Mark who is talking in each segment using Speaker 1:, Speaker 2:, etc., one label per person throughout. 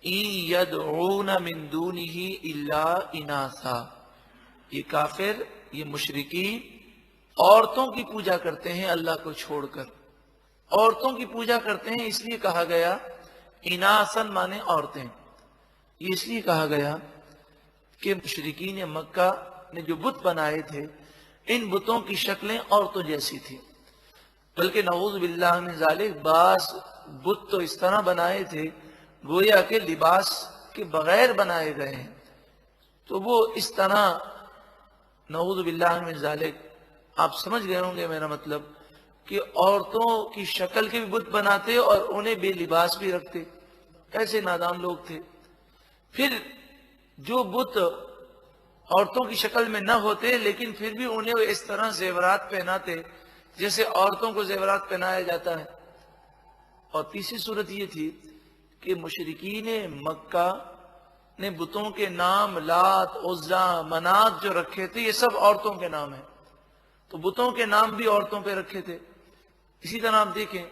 Speaker 1: إِن يَدْعُونَ مِن دُونِهِ إِلَّا إِنَاثًا، یہ کافر، یہ مشرکین عورتوں کی پوجا کرتے ہیں اللہ کو چھوڑ کر، عورتوں کی پوجا کرتے ہیں۔ اس لیے کہا گیا اناسن مانے عورتیں، یہ اس لیے کہا گیا کہ مشرکین مکہ نے جو بت بنائے تھے ان بتوں کی شکلیں عورتوں جیسی تھی، بلکہ نعوذ باللہ من ذالک بعض بت تو اس طرح بنائے تھے گویا کہ لباس کے بغیر بنائے گئے ہیں۔ تو وہ اس طرح نعوذ باللہ من ذالک، آپ سمجھ گئے ہوں گے میرا مطلب، کہ عورتوں کی شکل کے بھی بت بناتے اور انہیں بے لباس بھی رکھتے، ایسے نادان لوگ تھے۔ پھر جو بت عورتوں کی شکل میں نہ ہوتے لیکن پھر بھی انہیں وہ اس طرح زیورات پہناتے جیسے عورتوں کو زیورات پہنایا جاتا ہے۔ اور تیسری صورت یہ تھی کہ مشرکین مکہ نے بتوں کے نام لات، عزا، منات جو رکھے تھے یہ سب عورتوں کے نام ہیں، تو بتوں کے نام بھی عورتوں پہ رکھے تھے۔ اسی طرح آپ دیکھیں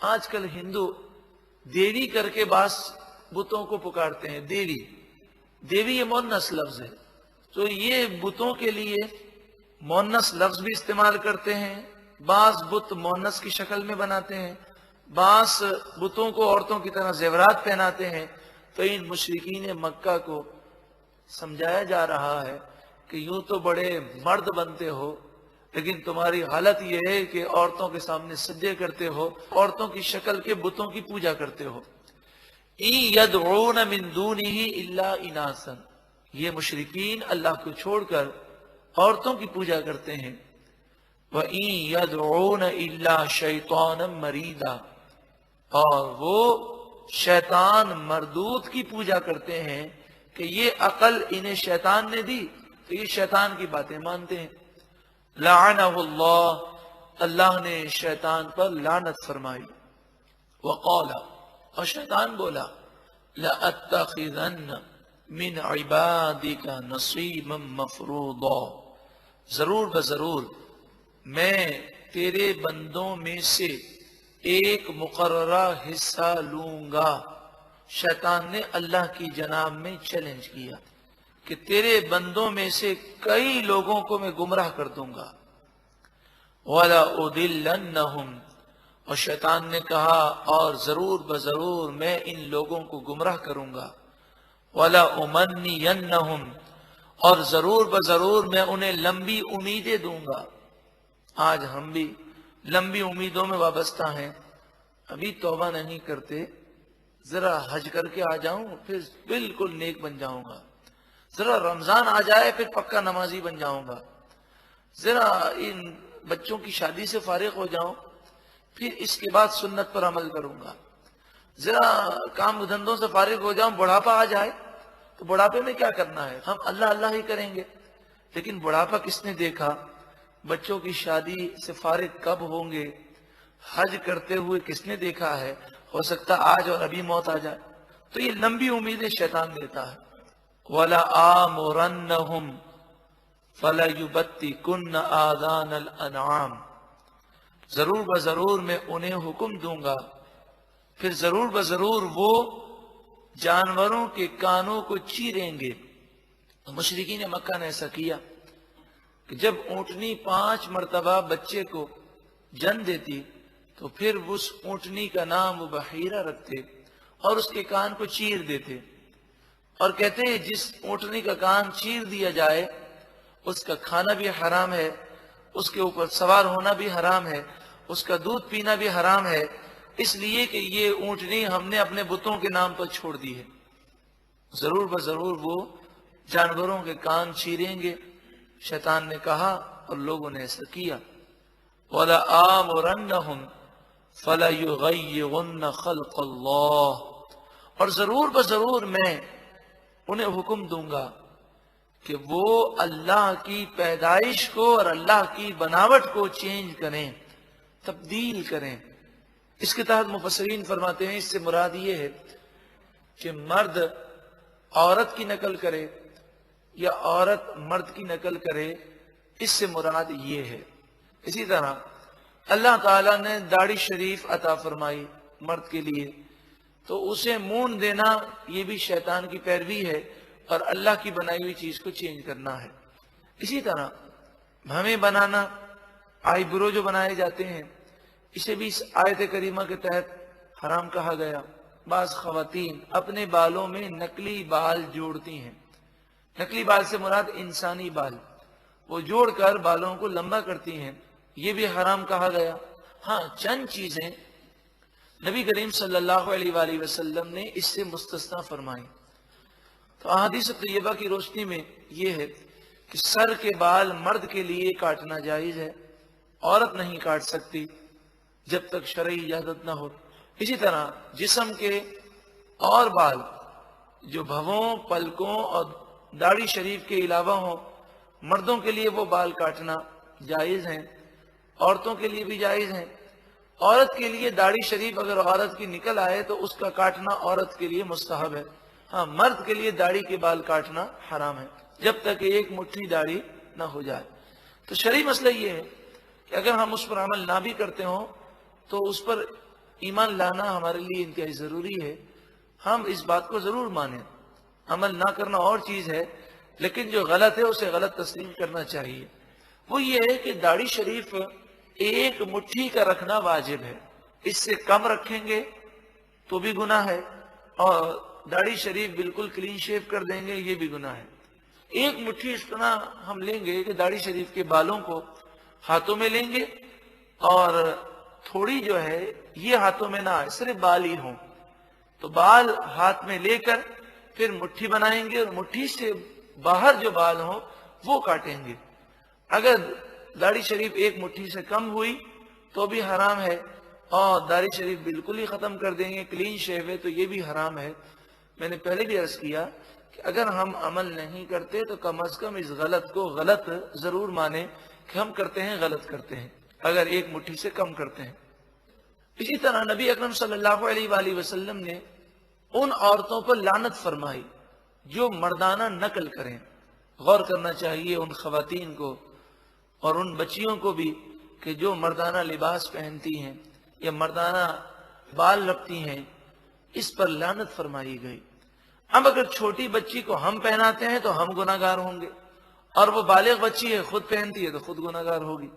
Speaker 1: آج کل ہندو دیوی کر کے بعض بتوں کو پکارتے ہیں، دیوی، دیوی یہ مونس لفظ ہے، تو یہ بتوں کے لیے مونس لفظ بھی استعمال کرتے ہیں۔ بعض بت مونس کی شکل میں بناتے ہیں، بعض بتوں کو عورتوں کی طرح زیورات پہناتے ہیں۔ تو ان مشرکین مکہ کو سمجھایا جا رہا ہے کہ یوں تو بڑے مرد بنتے ہو لیکن تمہاری حالت یہ ہے کہ عورتوں کے سامنے سجدے کرتے ہو، عورتوں کی شکل کے بتوں کی پوجا کرتے ہو۔ إِن يَدْعُونَ مِن دُونِهِ إِلَّا إِنَاثًا، یہ مشرکین اللہ کو چھوڑ کر عورتوں کی پوجا کرتے ہیں۔ وَإِن يَدْعُونَ إِلَّا شَيْطَانًا مَرِيدًا، اور وہ شیطان مردود کی پوجا کرتے ہیں کہ یہ عقل انہیں شیطان نے دی تو یہ شیطان کی باتیں مانتے ہیں۔ لعنہ اللہ، اللہ نے شیطان پر لعنت فرمائی۔ وقال، اور شیطان بولا، لَأَتَّخِذَنَّ مِنْ عِبَادِكَ نَصِيبًا مَفْرُوضًا، ضرور بضرور میں تیرے بندوں میں سے ایک مقررہ حصہ لوں گا۔ شیطان نے اللہ کی جناب میں چیلنج کیا کہ تیرے بندوں میں سے کئی لوگوں کو میں گمراہ کر دوں گا۔ وَلَأُضِلَّنَّهُمْ، اور شیطان نے کہا اور ضرور بضرور میں ان لوگوں کو گمراہ کروں گا۔ وَلَأُمَنِّيَنَّهُمْ، اور ضرور بضرور میں انہیں لمبی امیدیں دوں گا۔ آج ہم بھی لمبی امیدوں میں وابستہ ہیں، ابھی توبہ نہیں کرتے، ذرا حج کر کے آ جاؤں پھر بالکل نیک بن جاؤں گا، ذرا رمضان آ جائے پھر پکا نمازی بن جاؤں گا، ذرا ان بچوں کی شادی سے فارغ ہو جاؤں پھر اس کے بعد سنت پر عمل کروں گا، ذرا کام دھندوں سے فارغ ہو جاؤں، بڑھاپا آ جائے تو بڑھاپے میں کیا کرنا ہے، ہم اللہ اللہ ہی کریں گے۔ لیکن بڑھاپا کس نے دیکھا، بچوں کی شادی سے فارغ کب ہوں گے، حج کرتے ہوئے کس نے دیکھا ہے، ہو سکتا آج اور ابھی موت آ جائے۔ تو یہ لمبی امیدیں شیطان دیتا ہے۔ وَلَآمُرَنَّهُمْ فَلَيُبَتِّكُنَّ آذَانَ الْأَنْعَامِ، ضرور بضرور میں انہیں حکم دوں گا، پھر ضرور بضرور وہ جانوروں کے کانوں کو چیریں گے۔ تو مشرکین مکہ نے ایسا کیا کہ جب اونٹنی 5 مرتبہ بچے کو جن دیتی تو پھر اس اونٹنی کا نام وہ بحیرہ رکھتے اور اس کے کان کو چیر دیتے اور کہتے جس اونٹنی کا کان چیر دیا جائے اس کا کھانا بھی حرام ہے، اس کے اوپر سوار ہونا بھی حرام ہے، اس کا دودھ پینا بھی حرام ہے، اس لیے کہ یہ اونٹنی ہم نے اپنے بتوں کے نام پر چھوڑ دی ہے۔ ضرور بضرور وہ جانوروں کے کان چیریں گے۔ شیطان نے کہا اور لوگوں نے ایسا کیا۔ وَلَآمُرَنَّهُمْ فَلَيُغَيِّرُنَّ خَلْقَ اللَّهِ، اور ضرور بضرور میں انہیں حکم دوں گا کہ وہ اللہ کی پیدائش کو اور اللہ کی بناوٹ کو چینج کریں، تبدیل کریں۔ اس کے تحت مفسرین فرماتے ہیں اس سے مراد یہ ہے کہ مرد عورت کی نقل کرے یا عورت مرد کی نقل کرے، اس سے مراد یہ ہے۔ اسی طرح اللہ تعالیٰ نے داڑھی شریف عطا فرمائی مرد کے لیے، تو اسے مون دینا یہ بھی شیطان کی پیروی ہے اور اللہ کی بنائی ہوئی چیز کو چینج کرنا ہے۔ اسی طرح ہمیں بنانا، آئی برو جو بنائے جاتے ہیں، اسے بھی اس آیت کریمہ کے تحت حرام کہا گیا۔ بعض خواتین اپنے بالوں میں نقلی بال جوڑتی ہیں، نقلی بال سے مراد انسانی بال، وہ جوڑ کر بالوں کو لمبا کرتی ہیں، یہ بھی حرام کہا گیا۔ ہاں، چند چیزیں نبی کریم صلی اللہ علیہ وآلہ وسلم نے اس سے مستثنیٰ فرمائی۔ تو احادیث طیبہ کی روشنی میں یہ ہے کہ سر کے بال مرد کے لیے کاٹنا جائز ہے، عورت نہیں کاٹ سکتی جب تک شرعی اجازت نہ ہو۔ اسی طرح جسم کے اور بال جو بھووں، پلکوں اور داڑھی شریف کے علاوہ ہوں، مردوں کے لیے وہ بال کاٹنا جائز ہیں، عورتوں کے لیے بھی جائز ہیں۔ عورت کے لیے داڑھی شریف اگر عورت کی نکل آئے تو اس کا کاٹنا عورت کے لیے مستحب ہے۔ ہاں، مرد کے لیے داڑھی کے بال کاٹنا حرام ہے جب تک ایک مٹھی داڑھی نہ ہو جائے۔ تو شرعی مسئلہ یہ ہے کہ اگر ہم اس پر عمل نہ بھی کرتے ہوں تو اس پر ایمان لانا ہمارے لیے انتہائی ضروری ہے۔ ہم اس بات کو ضرور مانیں، عمل نہ کرنا اور چیز ہے، لیکن جو غلط ہے اسے غلط تسلیم کرنا چاہیے۔ وہ یہ ہے کہ داڑھی شریف ایک مٹھی کا رکھنا واجب ہے، اس سے کم رکھیں گے تو بھی گناہ ہے، اور داڑھی شریف بالکل کلین شیو کر دیں گے یہ بھی گناہ ہے۔ ایک مٹھی اس طرح ہم لیں گے کہ داڑھی شریف کے بالوں کو ہاتھوں میں لیں گے، اور تھوڑی جو ہے یہ ہاتھوں میں نہ آئے، صرف بال ہی ہوں، تو بال ہاتھ میں لے کر پھر مٹھی بنائیں گے، اور مٹھی سے باہر جو بال ہوں وہ کاٹیں گے۔ اگر داڑھی شریف ایک مٹھی سے کم ہوئی تو بھی حرام ہے، اور داڑھی شریف بالکل ہی ختم کر دیں گے، کلین شیو ہے، تو یہ بھی حرام ہے۔ میں نے پہلے بھی عرض کیا کہ اگر ہم عمل نہیں کرتے تو کم از کم اس غلط کو غلط ضرور مانیں کہ ہم کرتے ہیں، غلط کرتے ہیں اگر ایک مٹھی سے کم کرتے ہیں۔ اسی طرح نبی اکرم صلی اللہ علیہ وآلہ وسلم نے ان عورتوں پر لعنت فرمائی جو مردانہ نقل کریں۔ غور کرنا چاہیے ان خواتین کو اور ان بچیوں کو بھی کہ جو مردانہ لباس پہنتی ہیں یا مردانہ بال رکھتی ہیں، اس پر لعنت فرمائی گئی۔ اب اگر چھوٹی بچی کو ہم پہناتے ہیں تو ہم گناہ گار ہوں گے، اور وہ بالغ بچی ہے خود پہنتی ہے تو خود گناہ گار ہوگی۔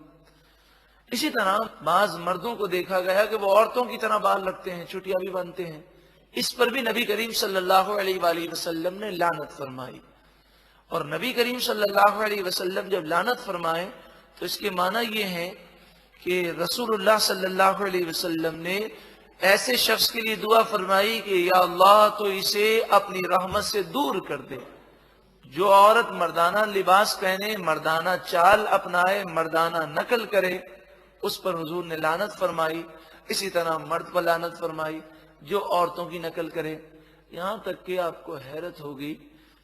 Speaker 1: اسی طرح بعض مردوں کو دیکھا گیا کہ وہ عورتوں کی طرح بال رکھتے ہیں، چٹیاں بھی باندھتے ہیں، اس پر بھی نبی کریم صلی اللہ علیہ وآلہ وسلم نے لعنت فرمائی۔ اور نبی کریم صلی اللہ علیہ وسلم جب لعنت فرمائے تو اس کے معنی یہ ہے کہ رسول اللہ صلی اللہ علیہ وسلم نے ایسے شخص کے لیے دعا فرمائی کہ یا اللہ تو اسے اپنی رحمت سے دور کر دے۔ جو عورت مردانہ لباس پہنے، مردانہ چال اپنائے، مردانہ نقل کرے، اس پر حضور نے لعنت فرمائی۔ اسی طرح مرد پر لعنت فرمائی جو عورتوں کی نقل کرے۔ یہاں تک کہ آپ کو حیرت ہوگی،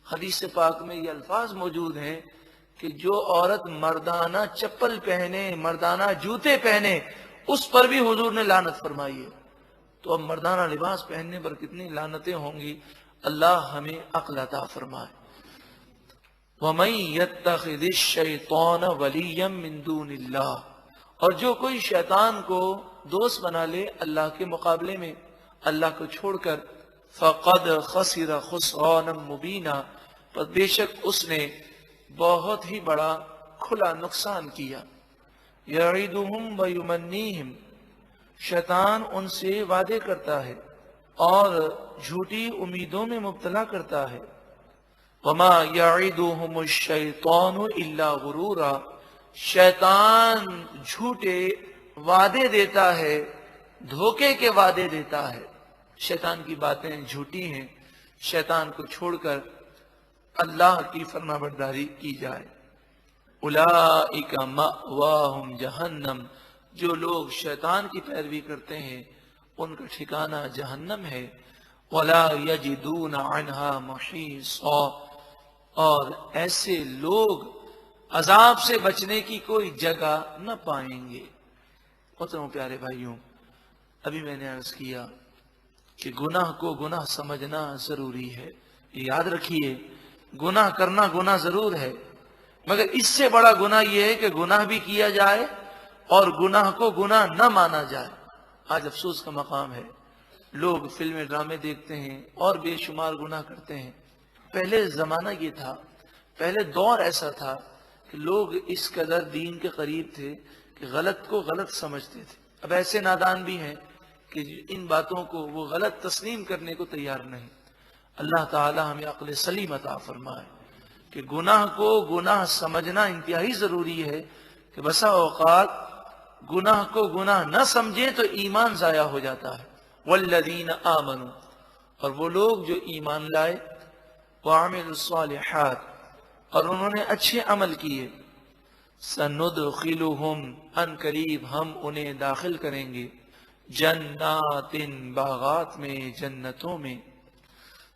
Speaker 1: حدیث پاک میں یہ الفاظ موجود ہیں کہ جو عورت مردانہ چپل پہنے، مردانہ جوتے پہنے، اس پر بھی حضور نے لعنت فرمائی ہے۔ تو اب مردانہ لباس پہننے پر کتنی لعنتیں ہوں گی، اللہ ہمیں عقل عطا فرمائے۔ وَمَن يَتَّخِذِ الشَّيْطَانَ وَلِيًّا مِّن دُونِ اللَّهِ، اور جو کوئی شیطان کو دوست بنا لے اللہ کے مقابلے میں، اللہ کو چھوڑ کر، فَقَدْ خَسِرَ خُسْرَانًا مُبِينًا، پس بے شک اس نے بہت ہی بڑا کھلا نقصان کیا۔ يَعِدُهُمْ وَيُمَنِّيهِمْ، شیطان ان سے وعدے کرتا ہے اور جھوٹی امیدوں میں مبتلا کرتا ہے۔ وَمَا يَعِدُهُمُ الشَّيْطَانُ إِلَّا غُرُورًا، شیطان جھوٹے وعدے دیتا ہے، دھوکے کے وعدے دیتا ہے۔ شیطان کی باتیں جھوٹی ہیں، شیطان کو چھوڑ کر اللہ کی فرما برداری کی جائے۔ اولئک مأواہم جہنم، جو لوگ شیطان کی پیروی کرتے ہیں ان کا ٹھکانہ جہنم ہے۔ ولا یجدون عنہا محیصا، اور ایسے لوگ عذاب سے بچنے کی کوئی جگہ نہ پائیں گے۔ محترم پیارے بھائیوں، ابھی میں نے عرض کیا کہ گناہ کو گناہ سمجھنا ضروری ہے۔ یہ یاد رکھیے، گناہ کرنا گناہ ضرور ہے، مگر اس سے بڑا گناہ یہ ہے کہ گناہ بھی کیا جائے اور گناہ کو گناہ نہ مانا جائے۔ آج افسوس کا مقام ہے لوگ فلمیں ڈرامے دیکھتے ہیں اور بے شمار گناہ کرتے ہیں۔ پہلے زمانہ یہ تھا، پہلے دور ایسا تھا کہ لوگ اس قدر دین کے قریب تھے کہ غلط کو غلط سمجھتے تھے۔ اب ایسے نادان بھی ہیں کہ ان باتوں کو وہ غلط تسلیم کرنے کو تیار نہیں۔ اللہ تعالی ہمیں عقل سلیم عطا فرمائے کہ گناہ کو گناہ سمجھنا انتہائی ضروری ہے کہ بسا اوقات گناہ کو گناہ نہ سمجھیں تو ایمان ضائع ہو جاتا ہے۔ والذین آمنوا، اور وہ لوگ جو ایمان لائے، وعملوا الصالحات، اور انہوں نے اچھے عمل کیے، سندخلہم، ان قریب ہم انہیں داخل کریں گے، جنات، باغات میں، جنتوں میں،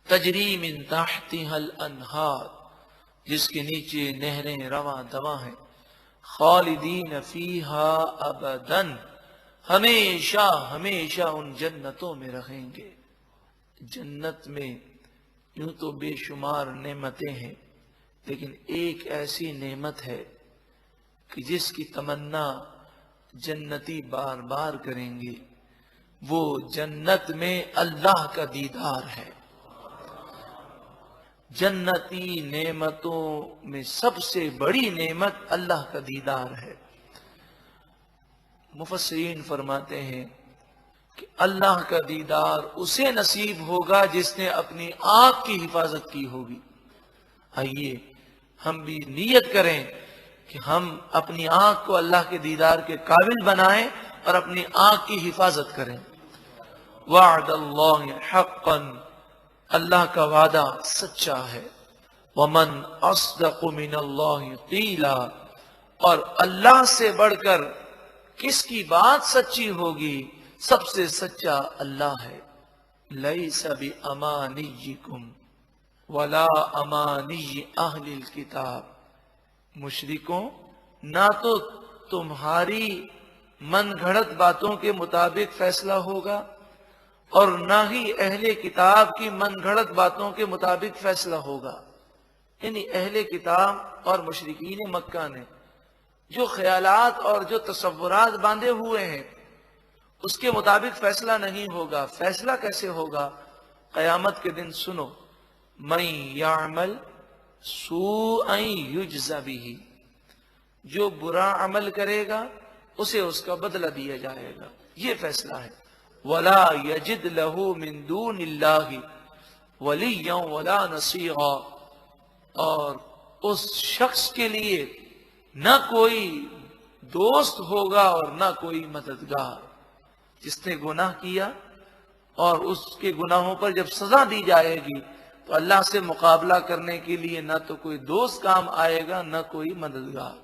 Speaker 1: تجری من تحتها الانہار، جس کے نیچے نہریں رواں دواں ہیں، خالدین فیہا ابدا، ہمیشہ ہمیشہ ان جنتوں میں رہیں گے۔ جنت میں یوں تو بے شمار نعمتیں ہیں، لیکن ایک ایسی نعمت ہے کہ جس کی تمنا جنتی بار بار کریں گے، وہ جنت میں اللہ کا دیدار ہے۔ جنتی نعمتوں میں سب سے بڑی نعمت اللہ کا دیدار ہے۔ مفسرین فرماتے ہیں کہ اللہ کا دیدار اسے نصیب ہوگا جس نے اپنی آنکھ کی حفاظت کی ہوگی۔ آئیے ہم بھی نیت کریں کہ ہم اپنی آنکھ کو اللہ کے دیدار کے قابل بنائیں اور اپنی آنکھ کی حفاظت کریں۔ وعد اللہ حقا، اللہ کا وعدہ سچا ہے۔ ومن اصدق من اللہ قیلا، اور اللہ سے بڑھ کر کس کی بات سچی ہوگی؟ سب سے سچا اللہ ہے۔ لیس بامانیکم ولا امانی اہل الکتاب، مشرکوں نہ تو تمہاری من گھڑت باتوں کے مطابق فیصلہ ہوگا اور نہ ہی اہل کتاب کی من گھڑت باتوں کے مطابق فیصلہ ہوگا۔ یعنی اہل کتاب اور مشرکین مکہ نے جو خیالات اور جو تصورات باندھے ہوئے ہیں اس کے مطابق فیصلہ نہیں ہوگا۔ فیصلہ کیسے ہوگا؟ قیامت کے دن سنو، من یعمل سوءا یجز بہ، جو برا عمل کرے گا اسے اس کا بدلہ دیا جائے گا، یہ فیصلہ ہے۔ ولا یجد لہ من دون اللہ ولیا ولا نصیرا، اور اس شخص کے لیے نہ کوئی دوست ہوگا اور نہ کوئی مددگار۔ جس نے گناہ کیا اور اس کے گناہوں پر جب سزا دی جائے گی تو اللہ سے مقابلہ کرنے کے لیے نہ تو کوئی دوست کام آئے گا نہ کوئی مددگار۔